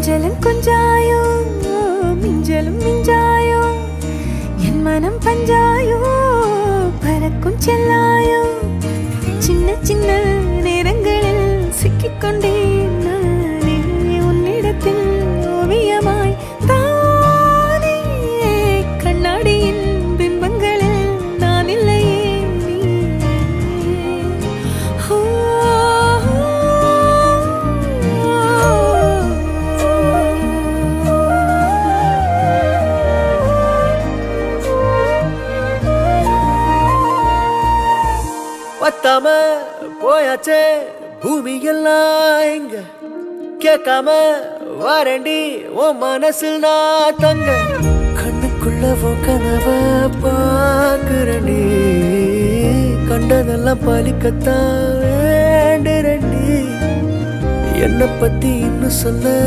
கொஞ்சலும் கொஞ்சாயோ மிஞ்சலும் மிஞ்சாயோ என் மனம் பஞ்சாயோ பறக்கும் செல்லாயோ சின்ன சின்ன நேரங்களில் சிக்கிக்கொண்டேன் நானே உன்னிடத்தில் ஓவியமாய் தானே கண்ணாடியின் பிம்பங்களில் நான் இல்லையே பத்தாம போயாச்சே பூமி எல்லாம் இங்க கேட்காம வாரண்டி உன் மனசில் நான் தங்க கண்ணுக்குள்ள உன் கனவ பாக்குறண்டி கண்டதெல்லாம் பலிக்கத்தான் வேண்டுறண்டி என்னை பத்தி இன்னும் சொல்ல